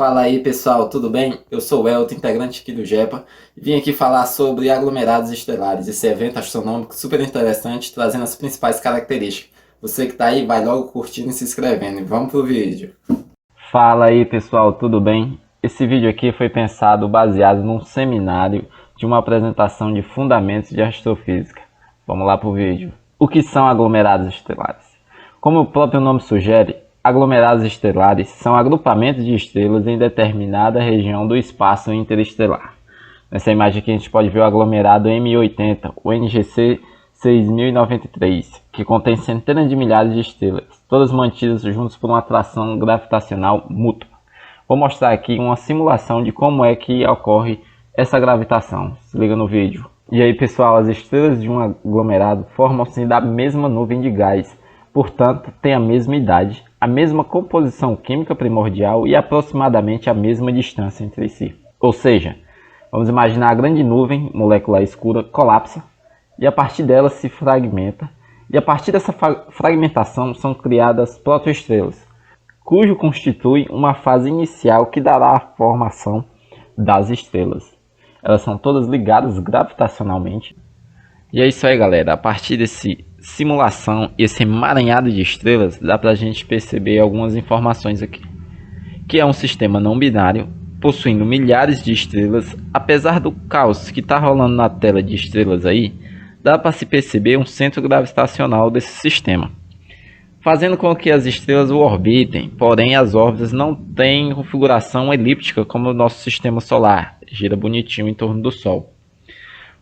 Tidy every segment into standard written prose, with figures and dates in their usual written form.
Fala aí pessoal, tudo bem? Eu sou o Elton, integrante aqui do GEPA, e vim aqui falar sobre aglomerados estelares, esse evento astronômico super interessante, trazendo as principais características. Você que está aí, vai logo curtindo e se inscrevendo. Vamos pro vídeo. Fala aí pessoal, tudo bem? Esse vídeo aqui foi pensado baseado num seminário de uma apresentação de fundamentos de astrofísica. Vamos lá pro vídeo. O que são aglomerados estelares? Como o próprio nome sugere, aglomerados estelares são agrupamentos de estrelas em determinada região do espaço interestelar. Nessa imagem aqui a gente pode ver o aglomerado M80, o NGC 6093, que contém centenas de milhares de estrelas, todas mantidas juntas por uma atração gravitacional mútua. Vou mostrar aqui uma simulação de como é que ocorre essa gravitação. Se liga no vídeo. E aí pessoal, as estrelas de um aglomerado formam-se da mesma nuvem de gás, portanto têm a mesma idade, a mesma composição química primordial e aproximadamente a mesma distância entre si. Ou seja, vamos imaginar a grande nuvem molecular escura colapsa e a partir dela se fragmenta, e a partir dessa fragmentação são criadas protoestrelas, cujo constitui uma fase inicial que dará a formação das estrelas. Elas são todas ligadas gravitacionalmente. E é isso aí galera, a partir desse simulação e esse emaranhado de estrelas, dá pra gente perceber algumas informações aqui. Que é um sistema não binário, possuindo milhares de estrelas. Apesar do caos que está rolando na tela de estrelas aí, dá para se perceber um centro gravitacional desse sistema, fazendo com que as estrelas o orbitem, porém as órbitas não têm configuração elíptica como o nosso sistema solar, gira bonitinho em torno do Sol.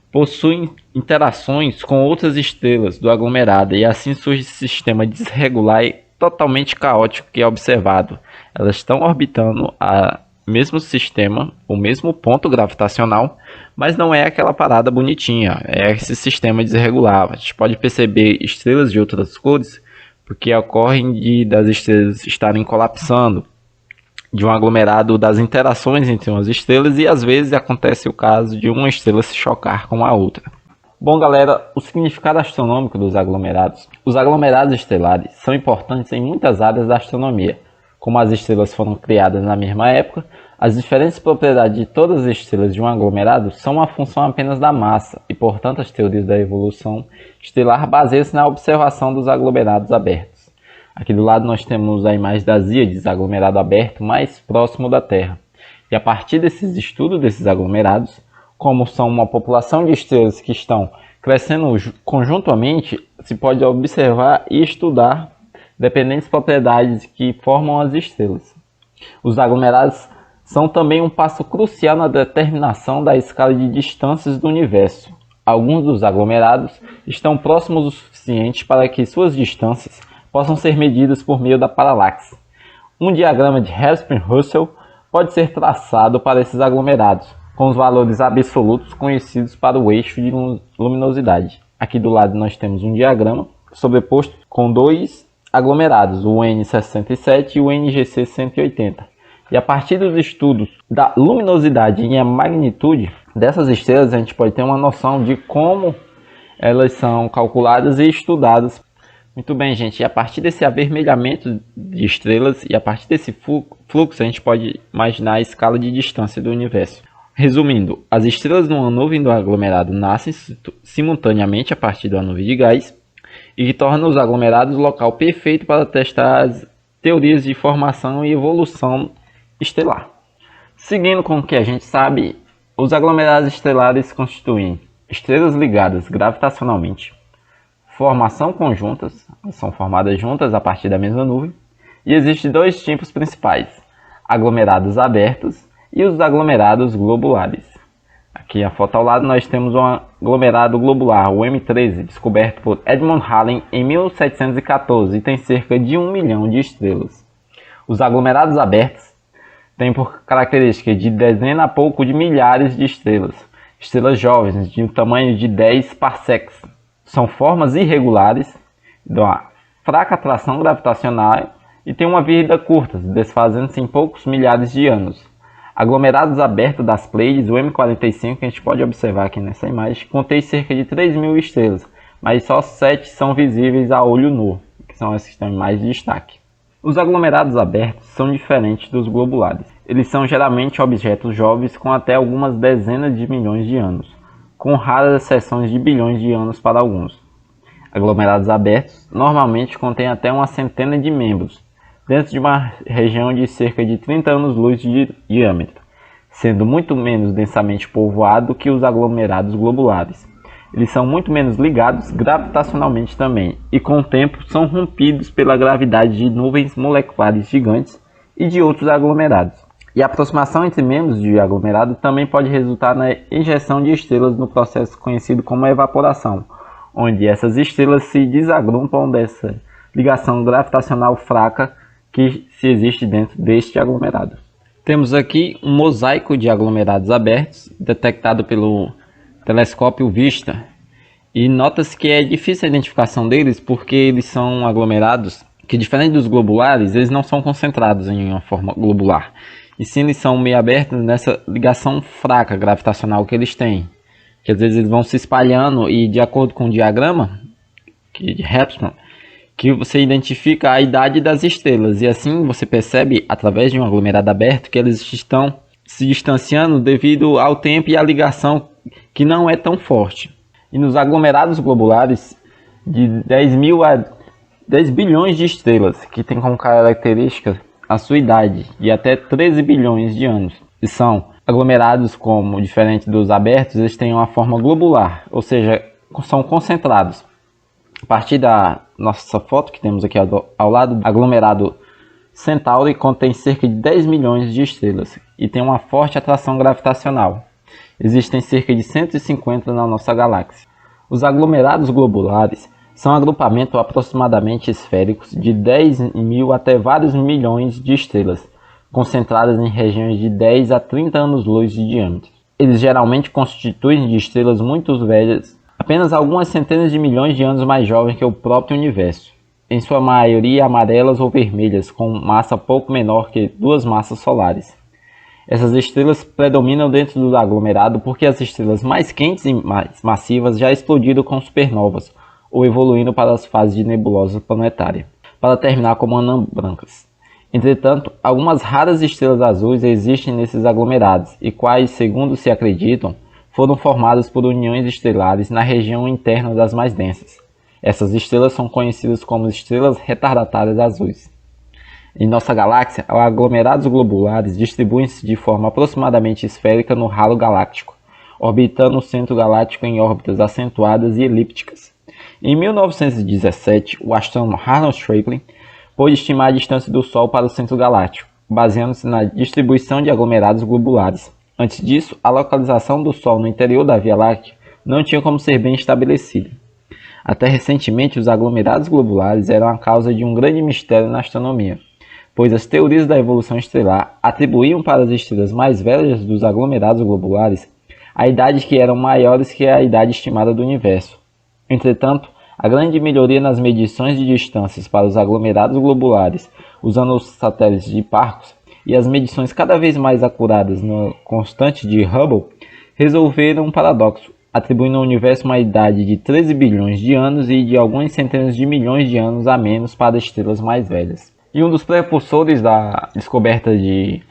Possuem interações com outras estrelas do aglomerado e assim surge esse sistema desregular e totalmente caótico que é observado. Elas estão orbitando a mesmo sistema, o mesmo ponto gravitacional, mas não é aquela parada bonitinha, é esse sistema desregular. A gente pode perceber estrelas de outras cores, porque ocorrem das estrelas estarem colapsando, de um aglomerado das interações entre umas estrelas, e às vezes acontece o caso de uma estrela se chocar com a outra. Bom galera, o significado astronômico dos aglomerados. Os aglomerados estelares são importantes em muitas áreas da astronomia. Como as estrelas foram criadas na mesma época, as diferentes propriedades de todas as estrelas de um aglomerado são uma função apenas da massa, e portanto as teorias da evolução estelar baseiam-se na observação dos aglomerados abertos. Aqui do lado nós temos a imagem das Íades, aglomerado aberto mais próximo da Terra. E a partir desses estudos desses aglomerados, como são uma população de estrelas que estão crescendo conjuntamente, se pode observar e estudar dependentes propriedades que formam as estrelas. Os aglomerados são também um passo crucial na determinação da escala de distâncias do universo. Alguns dos aglomerados estão próximos o suficiente para que suas distâncias possam ser medidas por meio da paralaxe. Um diagrama de Hertzsprung-Russell pode ser traçado para esses aglomerados, com os valores absolutos conhecidos para o eixo de luminosidade. Aqui do lado nós temos um diagrama sobreposto com dois aglomerados, o N67 e o NGC 180. E a partir dos estudos da luminosidade e a magnitude dessas estrelas, a gente pode ter uma noção de como elas são calculadas e estudadas. Muito bem, gente, e a partir desse avermelhamento de estrelas e a partir desse fluxo, a gente pode imaginar a escala de distância do universo. Resumindo, as estrelas numa nuvem do aglomerado nascem simultaneamente a partir da nuvem de gás, e que torna os aglomerados o local perfeito para testar as teorias de formação e evolução estelar. Seguindo com o que a gente sabe, os aglomerados estelares constituem estrelas ligadas gravitacionalmente, formação conjuntas, são formadas juntas a partir da mesma nuvem, e existem dois tipos principais, aglomerados abertos e os aglomerados globulares. Aqui a foto ao lado nós temos um aglomerado globular, o M13, descoberto por Edmund Halley em 1714 e tem cerca de 1 milhão de estrelas. Os aglomerados abertos têm por característica de dezena a pouco de milhares de estrelas, estrelas jovens de um tamanho de 10 parsecs. São formas irregulares, dão uma fraca atração gravitacional e têm uma vida curta, desfazendo-se em poucos milhares de anos. Aglomerados abertos das Pleiades, o M45, que a gente pode observar aqui nessa imagem, contém cerca de 3.000 estrelas, mas só 7 são visíveis a olho nu, que são as que estão em mais destaque. Os aglomerados abertos são diferentes dos globulares. Eles são geralmente objetos jovens com até algumas dezenas de milhões de anos, com raras exceções de bilhões de anos para alguns. Aglomerados abertos normalmente contêm até uma centena de membros, dentro de uma região de cerca de 30 anos-luz de diâmetro, sendo muito menos densamente povoado que os aglomerados globulares. Eles são muito menos ligados gravitacionalmente também, e com o tempo são rompidos pela gravidade de nuvens moleculares gigantes e de outros aglomerados. E a aproximação entre membros de aglomerado também pode resultar na injeção de estrelas no processo conhecido como evaporação, onde essas estrelas se desagrupam dessa ligação gravitacional fraca que se existe dentro deste aglomerado. Temos aqui um mosaico de aglomerados abertos, detectado pelo telescópio Vista, e nota-se que é difícil a identificação deles porque eles são aglomerados que, diferente dos globulares, eles não são concentrados em uma forma globular, e sim eles são meio abertos nessa ligação fraca gravitacional que eles têm, que às vezes eles vão se espalhando, e de acordo com o diagrama de Hepsman, que você identifica a idade das estrelas, e assim você percebe através de um aglomerado aberto que eles estão se distanciando devido ao tempo e à ligação que não é tão forte. E nos aglomerados globulares, de 10 bilhões de estrelas, que tem como característica a sua idade de até 13 bilhões de anos, e são aglomerados como, diferente dos abertos, eles têm uma forma globular, ou seja, são concentrados. A partir da nossa foto que temos aqui ao lado, o aglomerado Centauri contém cerca de 10 milhões de estrelas e tem uma forte atração gravitacional. Existem cerca de 150 na nossa galáxia. Os aglomerados globulares são agrupamentos aproximadamente esféricos de 10 mil até vários milhões de estrelas, concentradas em regiões de 10 a 30 anos-luz de diâmetro. Eles geralmente constituem de estrelas muito velhas, apenas algumas centenas de milhões de anos mais jovens que o próprio universo, em sua maioria amarelas ou vermelhas, com massa pouco menor que duas massas solares. Essas estrelas predominam dentro do aglomerado porque as estrelas mais quentes e mais massivas já explodiram com supernovas ou evoluindo para as fases de nebulosa planetária, para terminar como anãs brancas. Entretanto, algumas raras estrelas azuis existem nesses aglomerados, e quais, segundo se acreditam, foram formadas por uniões estelares na região interna das mais densas. Essas estrelas são conhecidas como estrelas retardatárias azuis. Em nossa galáxia, os aglomerados globulares distribuem-se de forma aproximadamente esférica no halo galáctico, orbitando o centro galáctico em órbitas acentuadas e elípticas. Em 1917, o astrônomo Arnold Shapley pôde estimar a distância do Sol para o centro galáctico, baseando-se na distribuição de aglomerados globulares. Antes disso, a localização do Sol no interior da Via Láctea não tinha como ser bem estabelecida. Até recentemente, os aglomerados globulares eram a causa de um grande mistério na astronomia, pois as teorias da evolução estelar atribuíam para as estrelas mais velhas dos aglomerados globulares a idade que eram maiores que a idade estimada do universo. Entretanto, a grande melhoria nas medições de distâncias para os aglomerados globulares, usando os satélites de Parkes, e as medições cada vez mais acuradas no constante de Hubble, resolveram um paradoxo, atribuindo ao universo uma idade de 13 bilhões de anos e de algumas centenas de milhões de anos a menos para estrelas mais velhas. E um dos precursores da descoberta de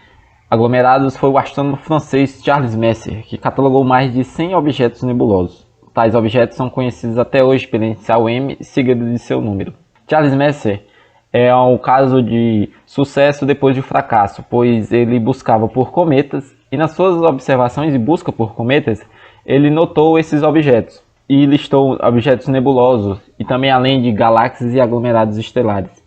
aglomerados foi o astrônomo francês Charles Messier, que catalogou mais de 100 objetos nebulosos. Tais objetos são conhecidos até hoje pela inicial M seguida de seu número. Charles Messier é um caso de sucesso depois de fracasso, pois ele buscava por cometas e nas suas observações e busca por cometas, ele notou esses objetos e listou objetos nebulosos e também além de galáxias e aglomerados estelares.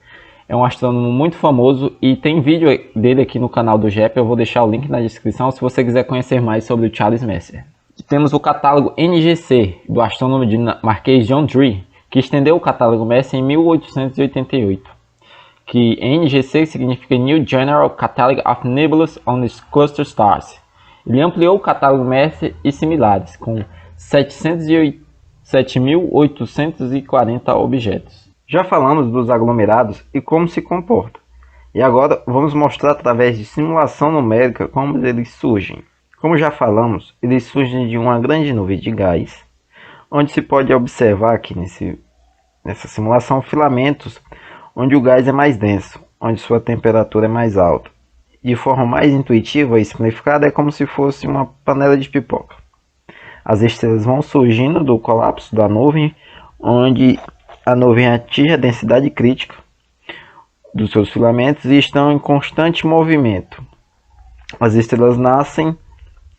É um astrônomo muito famoso e tem vídeo dele aqui no canal do JEP, eu vou deixar o link na descrição se você quiser conhecer mais sobre o Charles Messier. Temos o catálogo NGC, do astrônomo dinamarquês John Dee, que estendeu o catálogo Messier em 1888, que NGC significa New General Catalog of Nebulous on Cluster Stars. Ele ampliou o catálogo Messier e similares, com 7.840 objetos. Já falamos dos aglomerados e como se comportam, e agora vamos mostrar através de simulação numérica como eles surgem. Como já falamos, eles surgem de uma grande nuvem de gás, onde se pode observar aqui nessa simulação filamentos onde o gás é mais denso, onde sua temperatura é mais alta. de forma mais intuitiva e simplificada, é como se fosse uma panela de pipoca. As estrelas vão surgindo do colapso da nuvem, onde a nuvem atinge a densidade crítica dos seus filamentos e estão em constante movimento. As estrelas nascem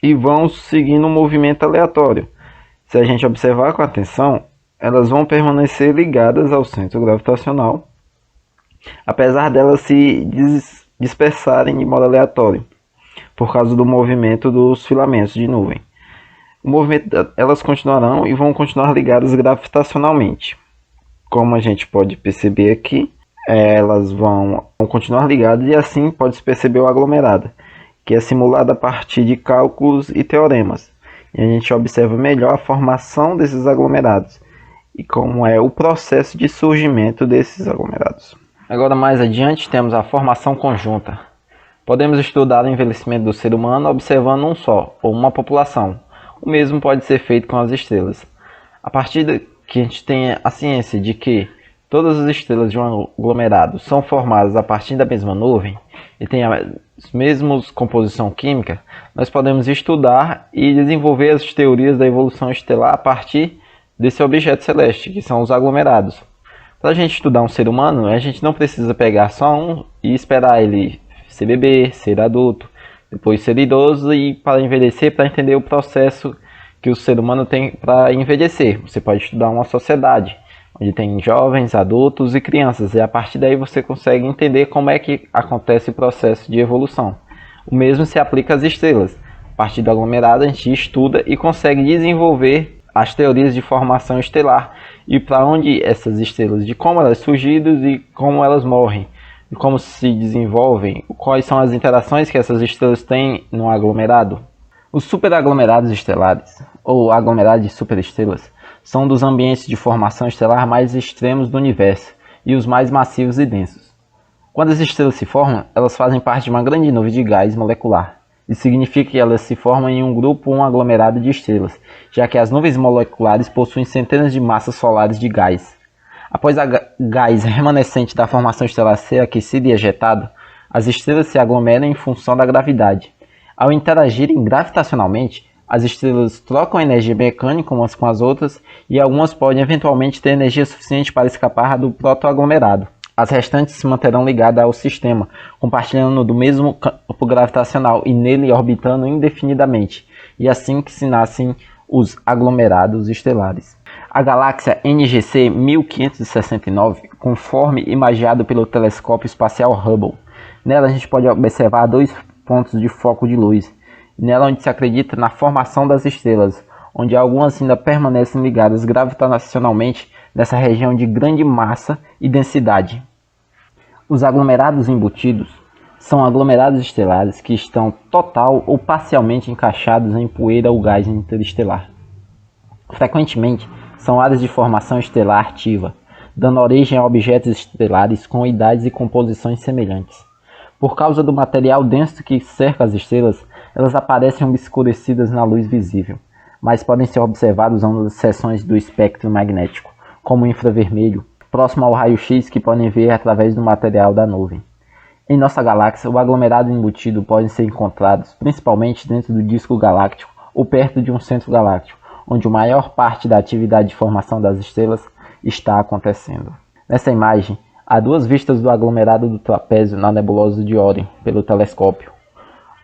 e vão seguindo um movimento aleatório. Se a gente observar com atenção, elas vão permanecer ligadas ao centro gravitacional, apesar delas se dispersarem de modo aleatório, por causa do movimento dos filamentos de nuvem. O movimento, elas continuarão e vão continuar ligadas gravitacionalmente. Como a gente pode perceber aqui, elas vão continuar ligadas e assim pode-se perceber o aglomerado, que é simulado a partir de cálculos e teoremas. E a gente observa melhor a formação desses aglomerados e como é o processo de surgimento desses aglomerados. Agora, mais adiante, temos a formação conjunta. Podemos estudar o envelhecimento do ser humano observando um só, ou uma população. O mesmo pode ser feito com as estrelas. A partir que a gente tem a ciência de que todas as estrelas de um aglomerado são formadas a partir da mesma nuvem e têm a mesma composição química, nós podemos estudar e desenvolver as teorias da evolução estelar a partir desse objeto celeste, que são os aglomerados. Para a gente estudar um ser humano, a gente não precisa pegar só um e esperar ele ser bebê, ser adulto, depois ser idoso e para envelhecer, para entender o processo que o ser humano tem para envelhecer. Você pode estudar uma sociedade, onde tem jovens, adultos e crianças, e a partir daí você consegue entender como é que acontece o processo de evolução. O mesmo se aplica às estrelas. A partir do aglomerado a gente estuda e consegue desenvolver as teorias de formação estelar e para onde essas estrelas, de como elas surgiram e como elas morrem, de como se desenvolvem, quais são as interações que essas estrelas têm no aglomerado. Os superaglomerados estelares, ou aglomerados de superestrelas, são um dos ambientes de formação estelar mais extremos do universo e os mais massivos e densos. Quando as estrelas se formam, elas fazem parte de uma grande nuvem de gás molecular. Isso significa que elas se formam em um grupo ou um aglomerado de estrelas, já que as nuvens moleculares possuem centenas de massas solares de gás. Após a gás remanescente da formação estelar ser aquecido e ejetado, as estrelas se aglomeram em função da gravidade. Ao interagirem gravitacionalmente, as estrelas trocam energia mecânica umas com as outras e algumas podem eventualmente ter energia suficiente para escapar do protoaglomerado. As restantes se manterão ligadas ao sistema, compartilhando do mesmo campo gravitacional e nele orbitando indefinidamente, e assim que se nascem os aglomerados estelares. A galáxia NGC 1569, conforme imaginado pelo telescópio espacial Hubble. Nela a gente pode observar dois pontos de foco de luz, nela onde se acredita na formação das estrelas, onde algumas ainda permanecem ligadas gravitacionalmente nessa região de grande massa e densidade. Os aglomerados embutidos são aglomerados estelares que estão total ou parcialmente encaixados em poeira ou gás interestelar. Frequentemente, são áreas de formação estelar ativa, dando origem a objetos estelares com idades e composições semelhantes. Por causa do material denso que cerca as estrelas, elas aparecem obscurecidas na luz visível, mas podem ser observadas usando seções do espectro magnético, como o infravermelho, próximo ao raio-x que podem ver através do material da nuvem. Em nossa galáxia, o aglomerado embutido pode ser encontrados principalmente dentro do disco galáctico ou perto de um centro galáctico, onde a maior parte da atividade de formação das estrelas está acontecendo. Nessa imagem, há duas vistas do aglomerado do trapézio na nebulosa de Órion pelo telescópio.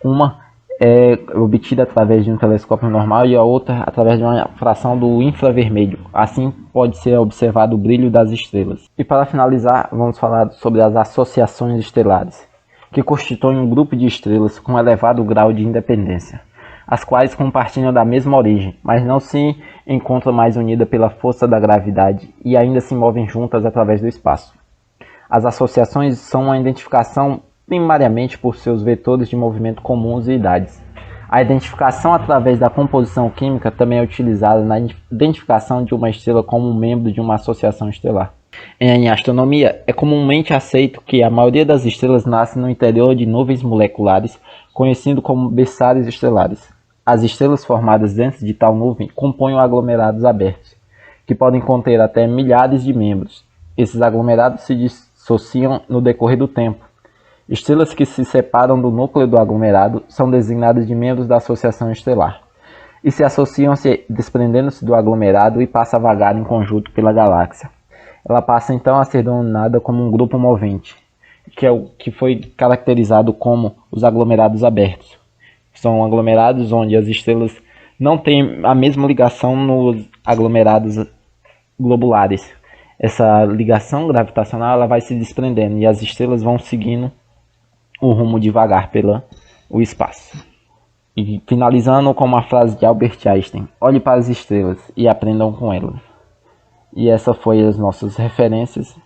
Uma é obtida através de um telescópio normal e a outra através de uma fração do infravermelho. Assim pode ser observado o brilho das estrelas. E para finalizar, vamos falar sobre as associações estelares, que constituem um grupo de estrelas com elevado grau de independência, as quais compartilham da mesma origem, mas não se encontram mais unidas pela força da gravidade e ainda se movem juntas através do espaço. As associações são uma identificação primariamente por seus vetores de movimento comuns e idades. A identificação através da composição química também é utilizada na identificação de uma estrela como um membro de uma associação estelar. Em astronomia, é comumente aceito que a maioria das estrelas nasce no interior de nuvens moleculares, conhecido como berçários estelares. As estrelas formadas dentro de tal nuvem compõem aglomerados abertos, que podem conter até milhares de membros. Esses aglomerados se dissociam no decorrer do tempo, Estrelas que se separam do núcleo do aglomerado são designadas de membros da associação estelar e se associam desprendendo-se do aglomerado e passam a vagar em conjunto pela galáxia. Ela passa então a ser denominada como um grupo movente, que é o que foi caracterizado como os aglomerados abertos. São aglomerados onde as estrelas não têm a mesma ligação nos aglomerados globulares. Essa ligação gravitacional ela vai se desprendendo e as estrelas vão seguindo o rumo devagar pelo espaço. E finalizando com uma frase de Albert Einstein: olhe para as estrelas e aprendam com elas. E essa foi as nossas referências.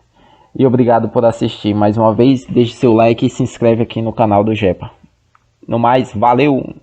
E obrigado por assistir. Mais uma vez, deixe seu like e se inscreve aqui no canal do Jepa. No mais, valeu!